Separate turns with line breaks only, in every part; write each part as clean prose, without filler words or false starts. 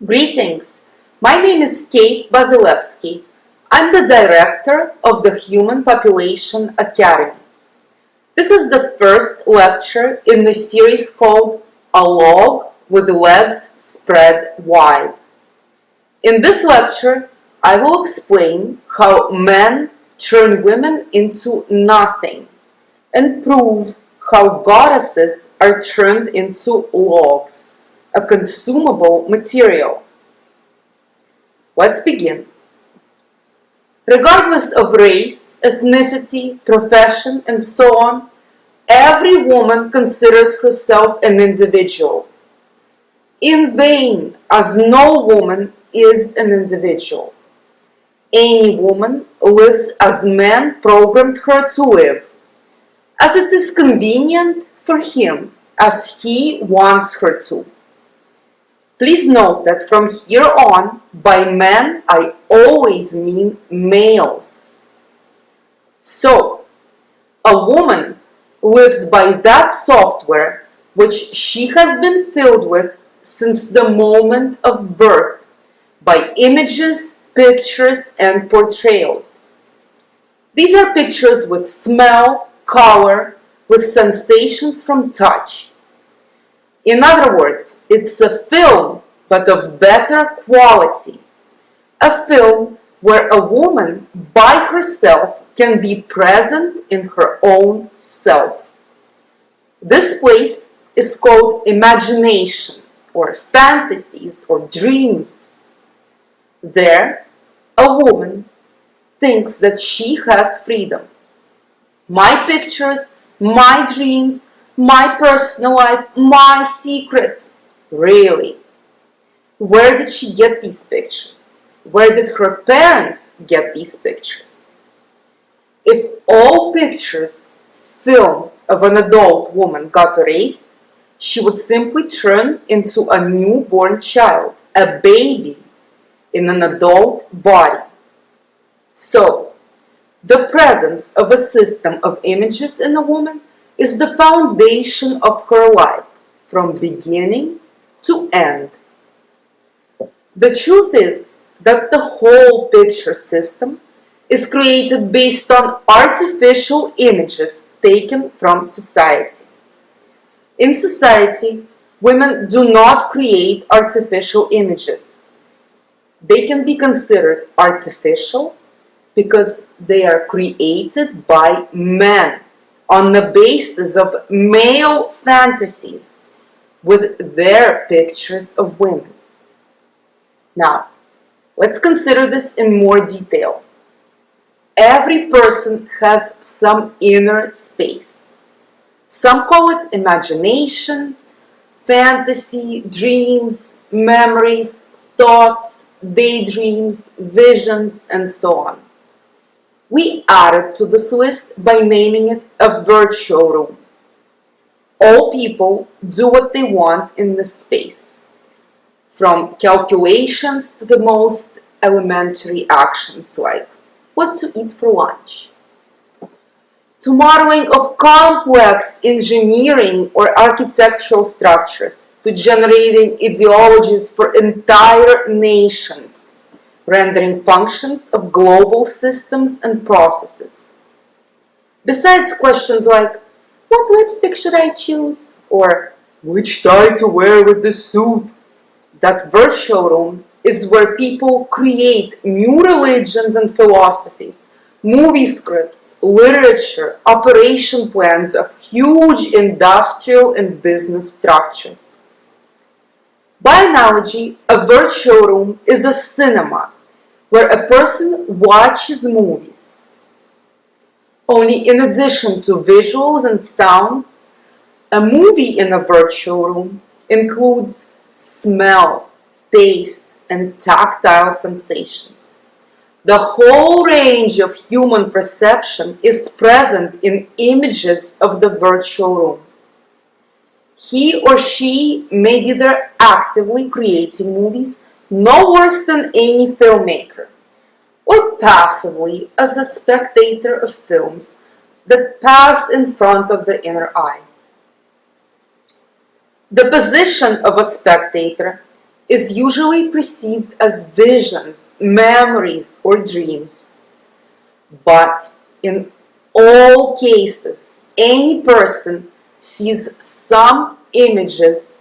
Greetings, my name is Kate Bazilevsky. I'm the director of the Human Population Academy. This is the first lecture in the series called A Log with Webs Spread Wide. In this lecture, I will explain how men turn women into nothing and prove how goddesses are turned into logs, a consumable material. Let's begin. Regardless of race, ethnicity, profession, and so on, every woman considers herself an individual. In vain, as no woman is an individual. Any woman lives as men programmed her to live, as it is convenient for him, as he wants her to. Please note that from here on, by men, I always mean males. So, a woman lives by that software which she has been filled with since the moment of birth, by images, pictures, and portrayals. These are pictures with smell, color, with sensations from touch. In other words, it's a film, but of better quality. A film where a woman by herself can be present in her own self. This place is called imagination, or fantasies, or dreams. There, a woman thinks that she has freedom. My pictures, my dreams, my personal life, my secrets. Really? Where did she get these pictures? Where did her parents get these pictures? If all pictures, films of an adult woman got erased, she would simply turn into a newborn child, a baby in an adult body. So, the presence of a system of images in a woman is the foundation of her life, from beginning to end. The truth is that the whole picture system is created based on artificial images taken from society. In society, women do not create artificial images. They can be considered artificial because they are created by men on the basis of male fantasies with their pictures of women. Now, let's consider this in more detail. Every person has some inner space. Some call it imagination, fantasy, dreams, memories, thoughts, daydreams, visions, and so on. We added to this list by naming it a virtual room. All people do what they want in this space, from calculations to the most elementary actions like what to eat for lunch, to modeling of complex engineering or architectural structures, to generating ideologies for entire nations, rendering functions of global systems and processes. Besides questions like, what lipstick should I choose? Or, which tie to wear with this suit? That virtual room is where people create new religions and philosophies, movie scripts, literature, operation plans of huge industrial and business structures. By analogy, a virtual room is a cinema where a person watches movies. Only in addition to visuals and sounds, a movie in a virtual room includes smell, taste, and tactile sensations. The whole range of human perception is present in images of the virtual room. He or she may be there actively creating movies no worse than any filmmaker, or passively as a spectator of films that pass in front of the inner eye. The position of a spectator is usually perceived as visions, memories, or dreams. But in all cases, any person sees some images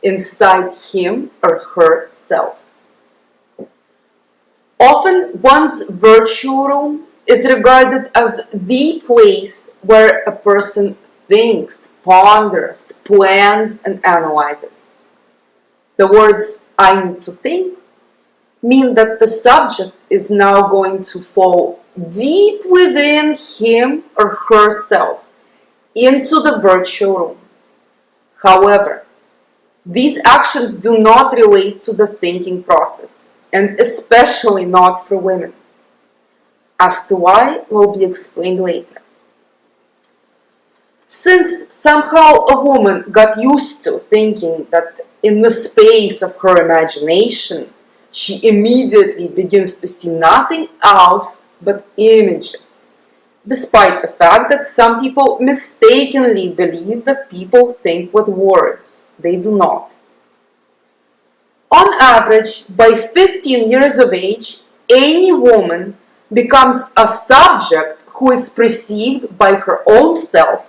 inside him or herself. Often one's virtual room is regarded as the place where a person thinks, ponders, plans, and analyzes. The words "I need to think" mean that the subject is now going to fall deep within him or herself into the virtual room. However, these actions do not relate to the thinking process, and especially not for women. As to why will be explained later. Since somehow a woman got used to thinking that in the space of her imagination, she immediately begins to see nothing else but images, despite the fact that some people mistakenly believe that people think with words. They do not. On average, by 15 years of age, any woman becomes a subject who is perceived by her own self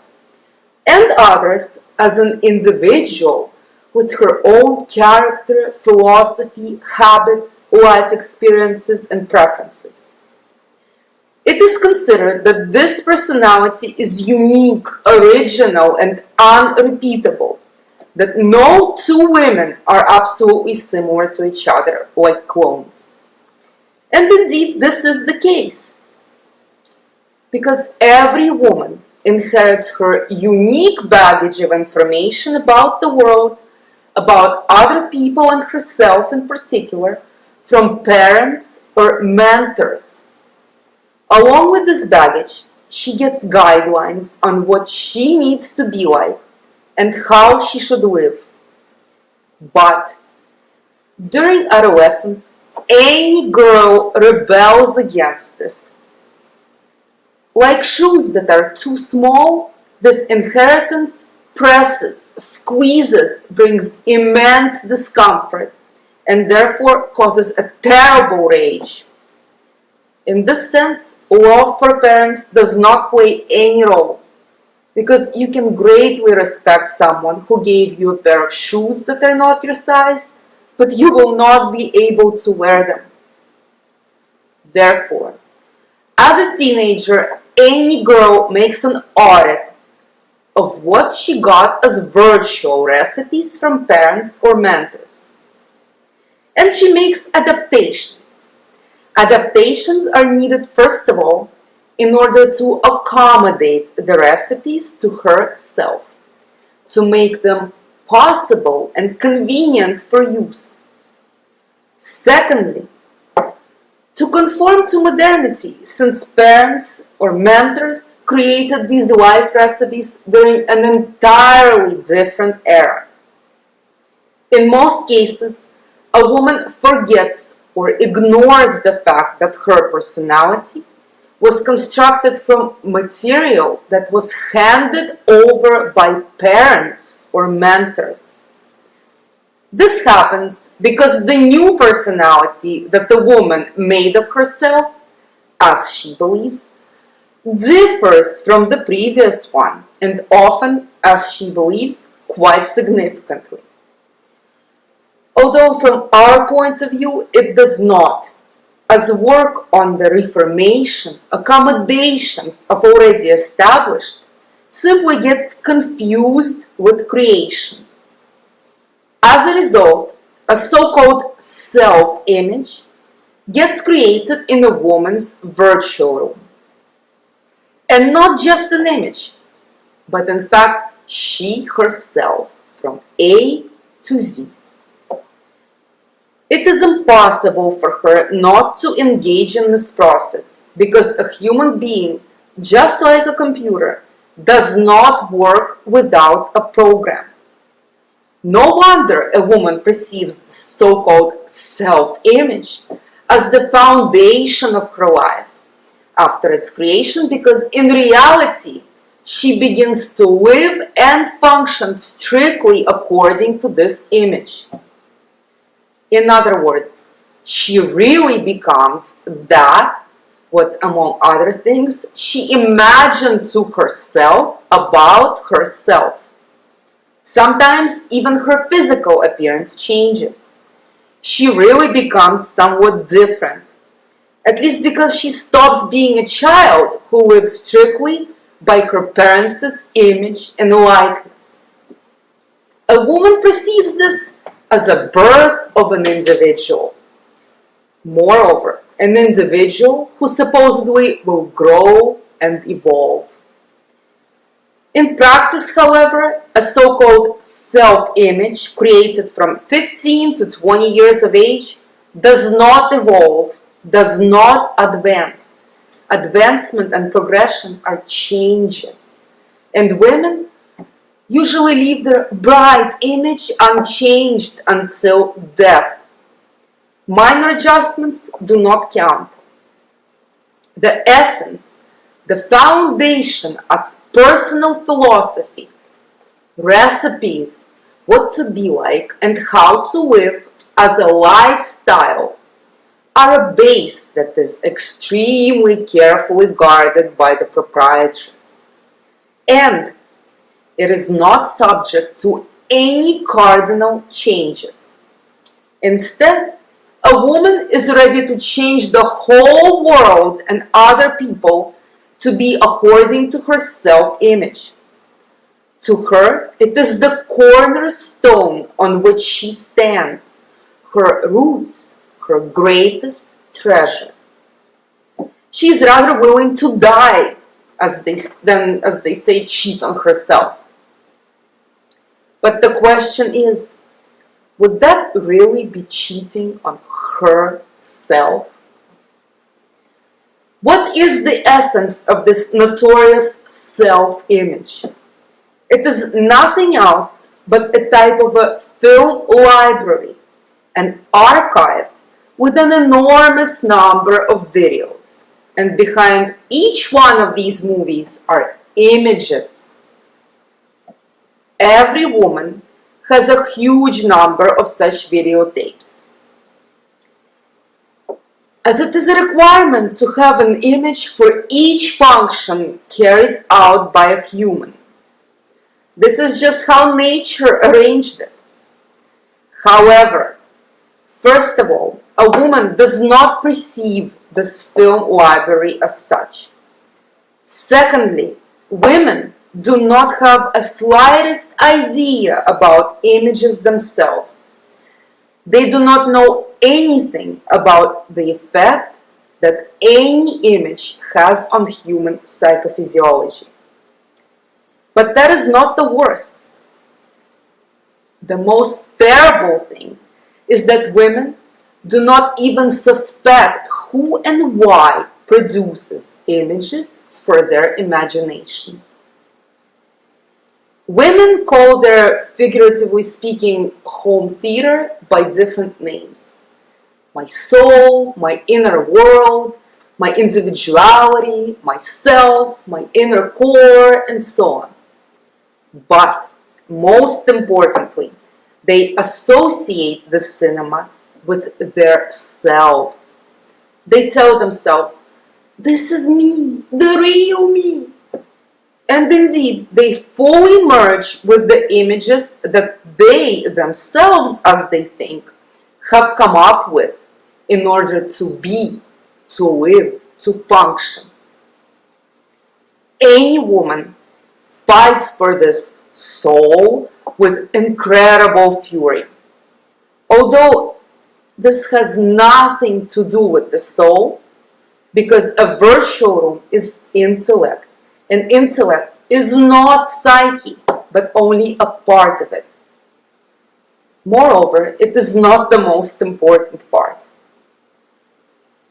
and others as an individual with her own character, philosophy, habits, life experiences, and preferences. It is considered that this personality is unique, original, and unrepeatable, that no two women are absolutely similar to each other, like clones. And indeed, this is the case, because every woman inherits her unique baggage of information about the world, about other people and herself in particular, from parents or mentors. Along with this baggage, she gets guidelines on what she needs to be like and how she should live. But during adolescence, any girl rebels against this. Like shoes that are too small, this inheritance presses, squeezes, brings immense discomfort, and therefore causes a terrible rage. In this sense, love for parents does not play any role, because you can greatly respect someone who gave you a pair of shoes that are not your size, but you will not be able to wear them. Therefore, as a teenager, any girl makes an audit of what she got as virtual recipes from parents or mentors. And she makes adaptations. Adaptations are needed, first of all, in order to accommodate the recipes to herself, to make them possible and convenient for use. Secondly, to conform to modernity, since parents or mentors created these life recipes during an entirely different era. In most cases, a woman forgets or ignores the fact that her personality was constructed from material that was handed over by parents or mentors. This happens because the new personality that the woman made of herself, as she believes, differs from the previous one, and often, as she believes, quite significantly. Although from our point of view it does not, as work on the reformation, accommodations of already established, simply gets confused with creation. As a result, a so-called self-image gets created in a woman's virtual room. And not just an image, but in fact, she herself from A to Z. It is impossible for her not to engage in this process because a human being, just like a computer, does not work without a program. No wonder a woman perceives the so-called self-image as the foundation of her life after its creation, because in reality, she begins to live and function strictly according to this image. In other words, she really becomes that what, among other things, she imagined to herself about herself. Sometimes even her physical appearance changes. She really becomes somewhat different, at least because she stops being a child who lives strictly by her parents' image and likeness. A woman perceives this as a birth of an individual. Moreover, an individual who supposedly will grow and evolve. In practice, however, a so-called self-image created from 15 to 20 years of age does not evolve, does not advance. Advancement and progression are changes. And women usually leave their bright image unchanged until death. Minor adjustments do not count. The essence, the foundation as personal philosophy, recipes, what to be like and how to live as a lifestyle are a base that is extremely carefully guarded by the proprietress. And it is not subject to any cardinal changes. Instead, a woman is ready to change the whole world and other people to be according to her self-image. To her, it is the cornerstone on which she stands, her roots, her greatest treasure. She is rather willing to die than, as they say, cheat on herself. But the question is, would that really be cheating on herself? What is the essence of this notorious self-image? It is nothing else but a type of a film library, an archive with an enormous number of videos. And behind each one of these movies are images. Every woman has a huge number of such videotapes. As it is a requirement to have an image for each function carried out by a human. This is just how nature arranged it. However, first of all, a woman does not perceive this film library as such. Secondly, women do not have a slightest idea about images themselves. They do not know anything about the effect that any image has on human psychophysiology. But that is not the worst. The most terrible thing is that women do not even suspect who and why produces images for their imagination. Women call their, figuratively speaking, home theater by different names. My soul, my inner world, my individuality, myself, my inner core, and so on. But, most importantly, they associate the cinema with their selves. They tell themselves, this is me, the real me. And indeed, they fully merge with the images that they themselves, as they think, have come up with in order to be, to live, to function. Any woman fights for this soul with incredible fury. Although this has nothing to do with the soul, because a virtual room is intellect. And intellect is not psyche, but only a part of it. Moreover, it is not the most important part.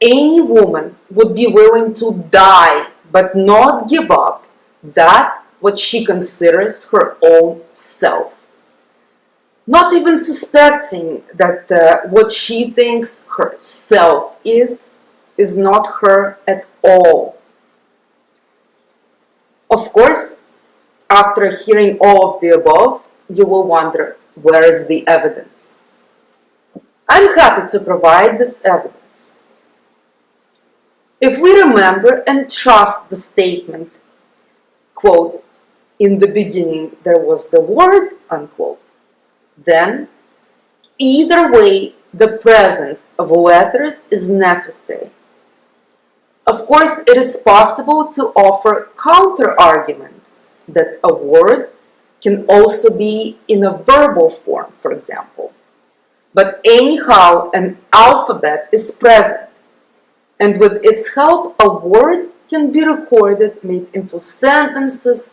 Any woman would be willing to die, but not give up that what she considers her own self. Not even suspecting that what she thinks her self is not her at all. Of course, after hearing all of the above, you will wonder, where is the evidence? I'm happy to provide this evidence. If we remember and trust the statement, quote, in the beginning there was the Word, unquote, then either way the presence of letters is necessary. Of course, it is possible to offer counter-arguments that a word can also be in a verbal form, for example. But anyhow, an alphabet is present, and with its help, a word can be recorded, made into sentences,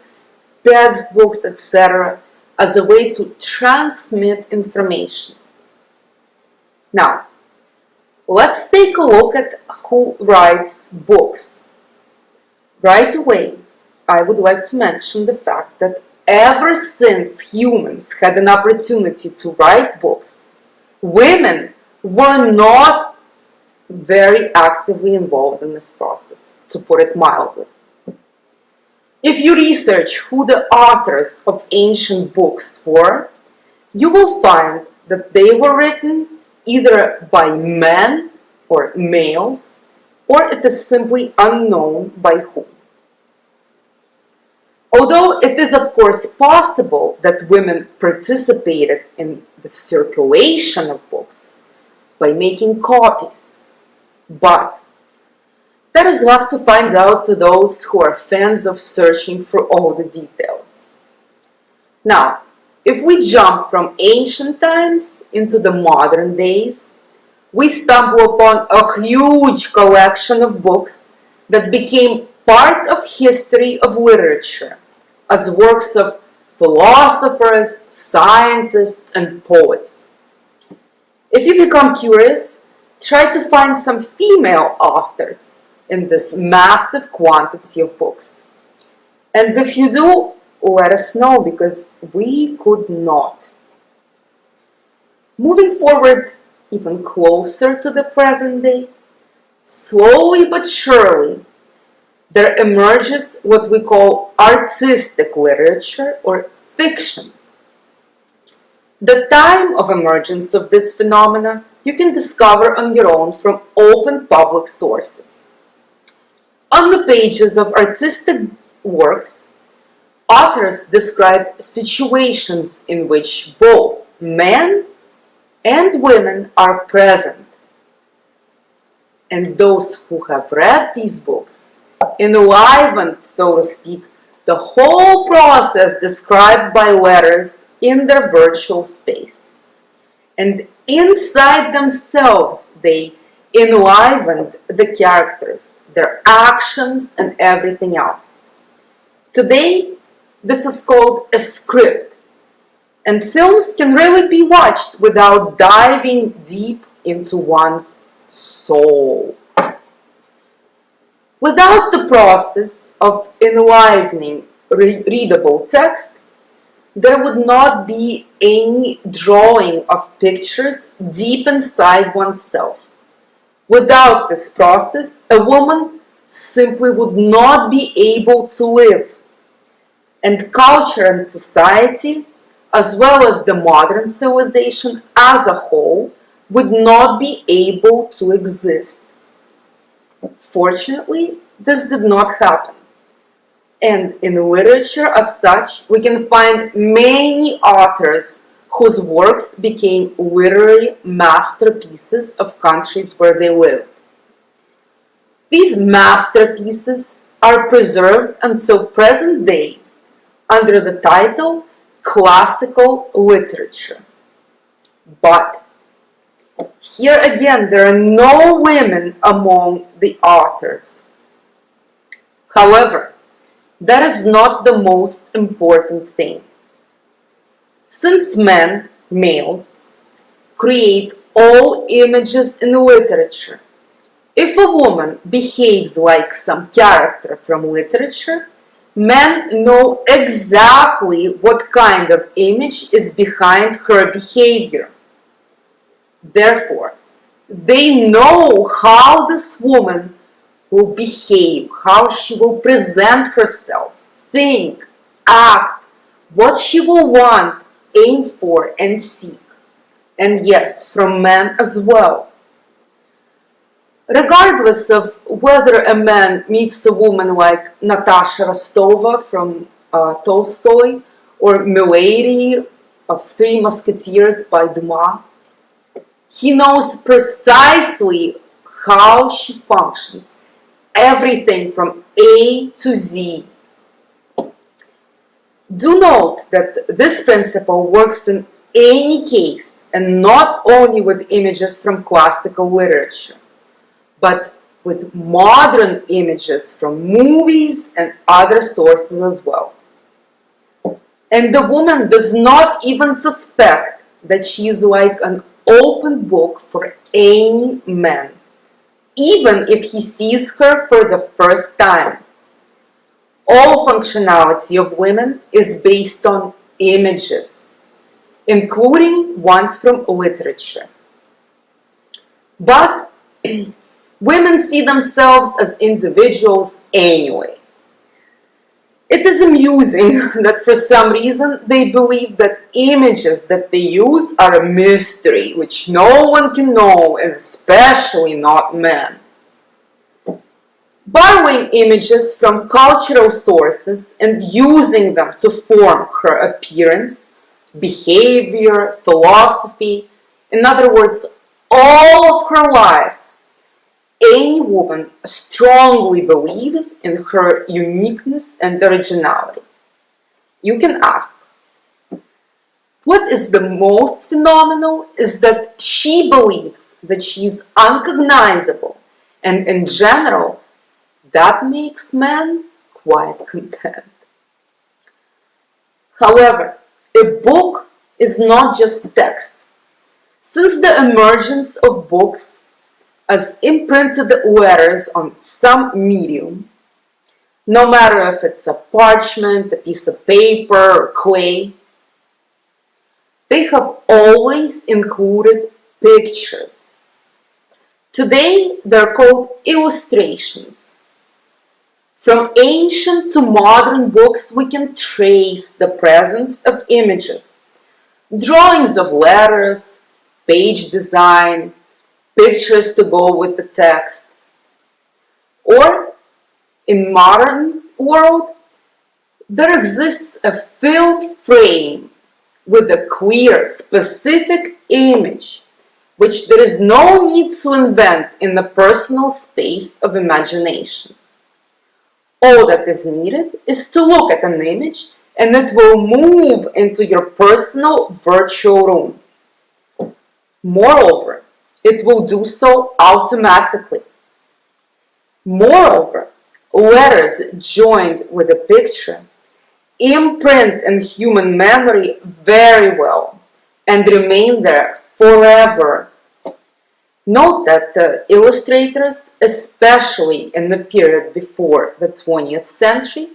textbooks, etc., as a way to transmit information. Now, let's take a look at who writes books. Right away, I would like to mention the fact that ever since humans had an opportunity to write books, women were not very actively involved in this process, to put it mildly. If you research who the authors of ancient books were, you will find that they were written either by men or males, or it is simply unknown by whom. Although it is of course possible that women participated in the circulation of books by making copies, but that is left to find out to those who are fans of searching for all the details. Now, if we jump from ancient times into the modern days, we stumble upon a huge collection of books that became part of history of literature as works of philosophers, scientists, and poets. If you become curious, try to find some female authors in this massive quantity of books. And if you do, let us know, because we could not. Moving forward even closer to the present day, slowly but surely, there emerges what we call artistic literature or fiction. The time of emergence of this phenomena you can discover on your own from open public sources. On the pages of artistic works, authors describe situations in which both men and women are present. And those who have read these books enlivened, so to speak, the whole process described by letters in their virtual space. And inside themselves, they enlivened the characters, their actions, and everything else. Today, this is called a script, and films can really be watched without diving deep into one's soul. Without the process of enlivening readable text, there would not be any drawing of pictures deep inside oneself. Without this process, a woman simply would not be able to live. And culture and society, as well as the modern civilization as a whole, would not be able to exist. Fortunately, this did not happen. And in literature as such, we can find many authors whose works became literary masterpieces of countries where they lived. These masterpieces are preserved until present day under the title classical literature. But here again, there are no women among the authors. However, that is not the most important thing. Since men, males, create all images in literature, if a woman behaves like some character from literature, men know exactly what kind of image is behind her behavior. Therefore, they know how this woman will behave, how she will present herself, think, act, what she will want, aim for, and seek. and yes, from men as well. Regardless of whether a man meets a woman like Natasha Rostova from Tolstoy or Milady of Three Musketeers by Dumas, he knows precisely how she functions, everything from A to Z. Do note that this principle works in any case and not only with images from classical literature, but with modern images from movies and other sources as well. And the woman does not even suspect that she is like an open book for any man, even if he sees her for the first time. All functionality of women is based on images, including ones from literature. But women see themselves as individuals anyway. It is amusing that for some reason they believe that images that they use are a mystery which no one can know, and especially not men. Borrowing images from cultural sources and using them to form her appearance, behavior, philosophy, in other words, all of her life, any woman strongly believes in her uniqueness and originality. You can ask, what is the most phenomenal is that she believes that she is unrecognizable, and in general, that makes men quite content. However, a book is not just text. Since the emergence of books as imprinted letters on some medium, no matter if it's a parchment, a piece of paper, or clay, they have always included pictures. Today, they're called illustrations. From ancient to modern books, we can trace the presence of images, drawings of letters, page design, pictures to go with the text. Or, in modern world, there exists a film frame with a clear, specific image, which there is no need to invent in the personal space of imagination. All that is needed is to look at an image and it will move into your personal virtual room. Moreover, it will do so automatically. Moreover, letters joined with a picture imprint in human memory very well and remain there forever. Note that illustrators, especially in the period before the 20th century,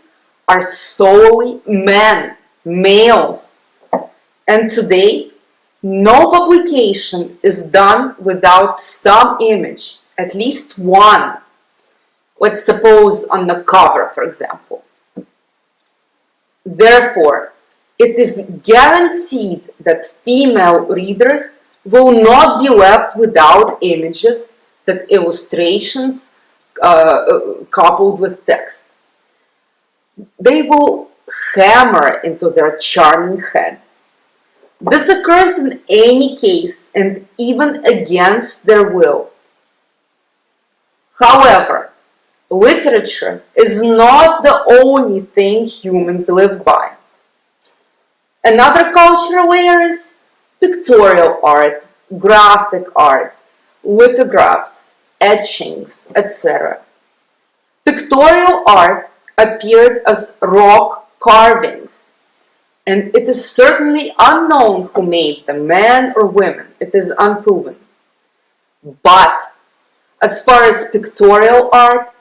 are solely men, males. And today, no publication is done without some image, at least one. Let's suppose on the cover, for example. Therefore, it is guaranteed that female readers will not be left without images, that illustrations coupled with text. They will hammer into their charming heads. This occurs in any case and even against their will. However, literature is not the only thing humans live by. Another cultural layer is pictorial art, graphic arts, lithographs, etchings, etc. Pictorial art appeared as rock carvings, and it is certainly unknown who made them, men or women. It is unproven. But as far as pictorial art,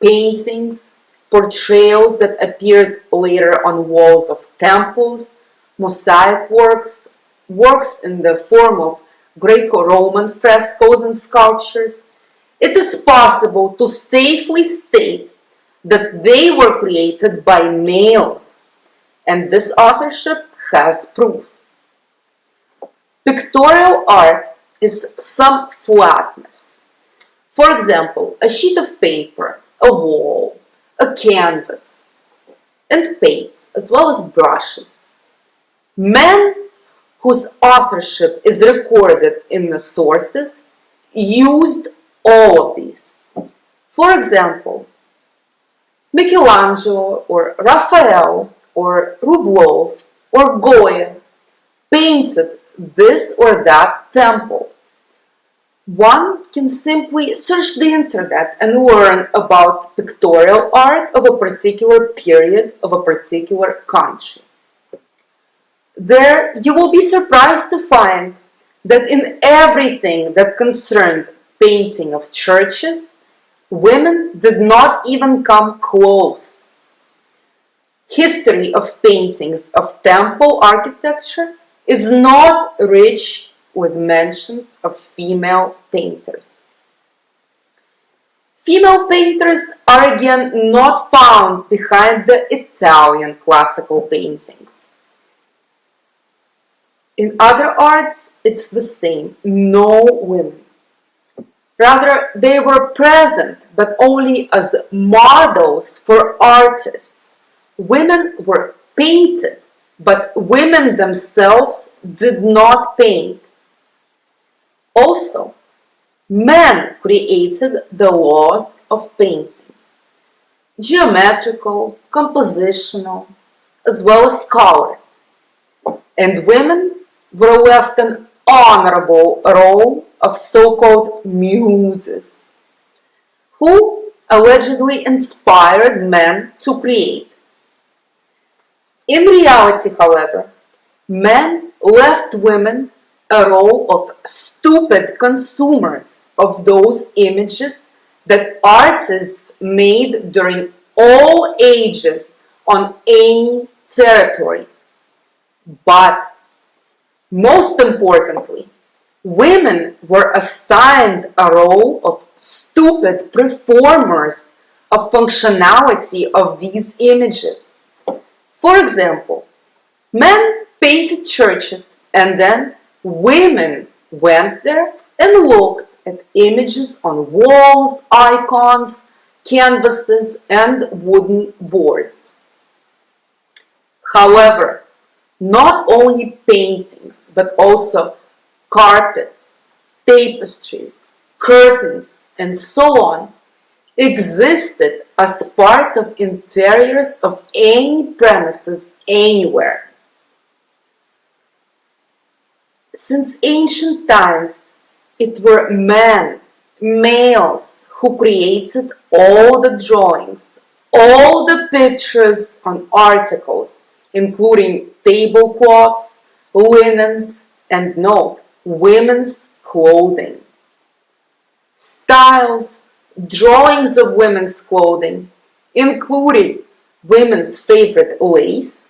paintings, portrayals that appeared later on walls of temples, mosaic works, works in the form of Greco-Roman frescoes and sculptures, it is possible to safely state that they were created by males, and this authorship has proof. Pictorial art is some flatness. For example, a sheet of paper, a wall, a canvas, and paints, as well as brushes. Men whose authorship is recorded in the sources used all of these. For example, Michelangelo or Raphael or Rublev or Goya painted this or that temple. One can simply search the internet and learn about pictorial art of a particular period of a particular country. There you will be surprised to find that in everything that concerned painting of churches, women did not even come close. History of paintings of temple architecture is not rich with mentions of female painters. Female painters are again not found behind the Italian classical paintings. In other arts, it's the same. No women. Rather, they were present, but only as models for artists. Women were painted, but women themselves did not paint. Also, men created the laws of painting, geometrical, compositional, as well as colors. And women were left an honorable role of so-called muses, who allegedly inspired men to create. In reality, however, men left women a role of stupid consumers of those images that artists made during all ages on any territory. But most importantly, women were assigned a role of stupid performers of functionality of these images. For example, men painted churches and then women went there and looked at images on walls, icons, canvases, and wooden boards. However, not only paintings, but also carpets, tapestries, curtains, and so on existed as part of interiors of any premises anywhere. Since ancient times, it were men, males, who created all the drawings, all the pictures on articles, including tablecloths, linens, and note, women's clothing. Styles, drawings of women's clothing, including women's favorite lace,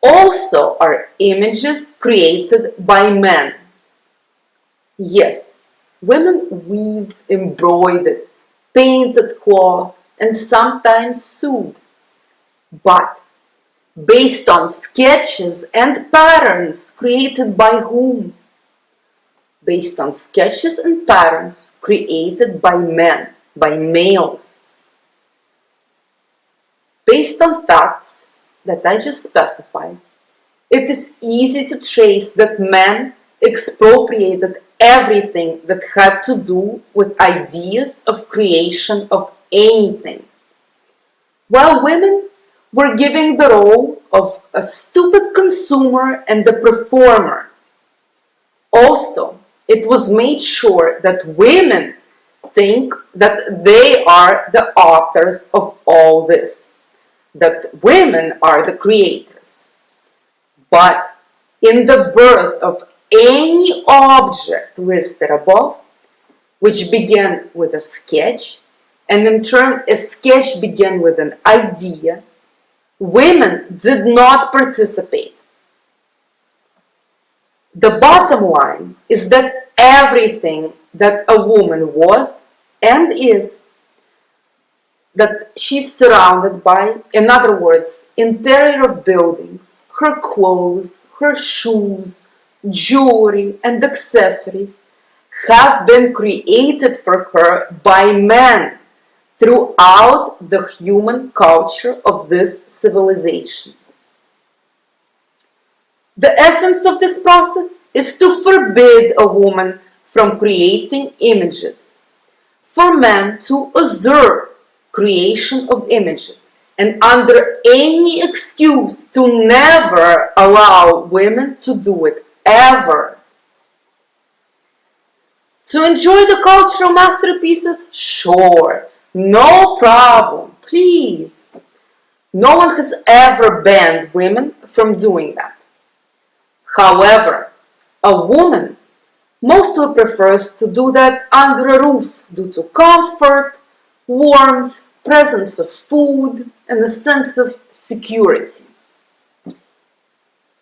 also are images created by men. Yes, women weaved, embroidered, painted cloth, and sometimes sewed. But based on sketches and patterns created by whom? Based on sketches and patterns created by men, by males. Based on facts that I just specified, it is easy to trace that men expropriated everything that had to do with ideas of creation of anything, while women were given the role of a stupid consumer and the performer. Also, it was made sure that women think that they are the authors of all this, that women are the creators. But in the birth of any object listed above, which began with a sketch, and in turn a sketch began with an idea, women did not participate. The bottom line is that everything that a woman was and is, that she's surrounded by, in other words, interior of buildings, her clothes, her shoes, jewelry, and accessories have been created for her by men throughout the human culture of this civilization. The essence of this process is to forbid a woman from creating images, for men to usurp creation of images, and under any excuse to never allow women to do it, ever. To enjoy the cultural masterpieces? Sure, no problem, please. No one has ever banned women from doing that. However, a woman mostly prefers to do that under a roof due to comfort, warmth, presence of food, and a sense of security.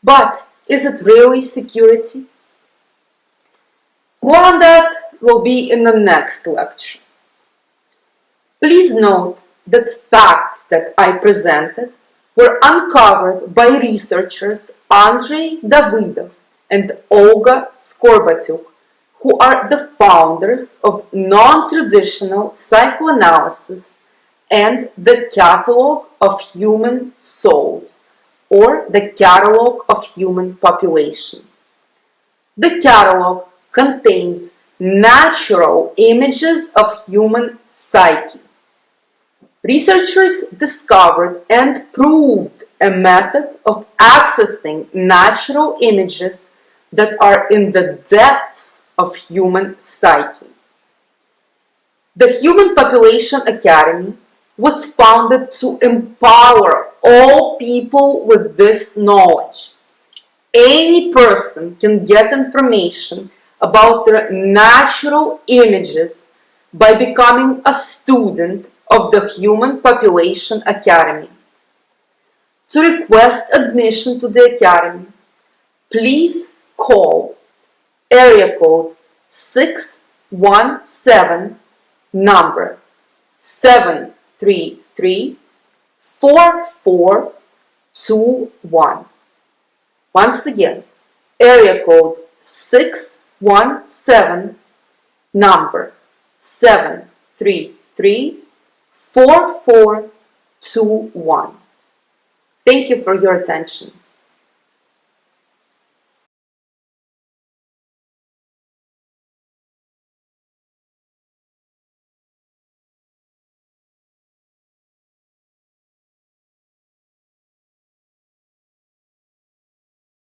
But is it really security? More on that will be in the next lecture. Please note that facts that I presented were uncovered by researchers Andrei Davidov and Olga Skorbatyuk, who are the founders of non-traditional psychoanalysis and the Catalog of Human Souls, or the Catalog of Human Population. The catalog contains natural images of human psyche. Researchers discovered and proved a method of accessing natural images that are in the depths of human psyche. The Human Population Academy was founded to empower all people with this knowledge. Any person can get information about their natural images by becoming a student of the Human Population Academy. To request admission to the Academy, please call area code 617 number 733-4421. Once again, area code 617 number 733-4421. Thank you for your attention.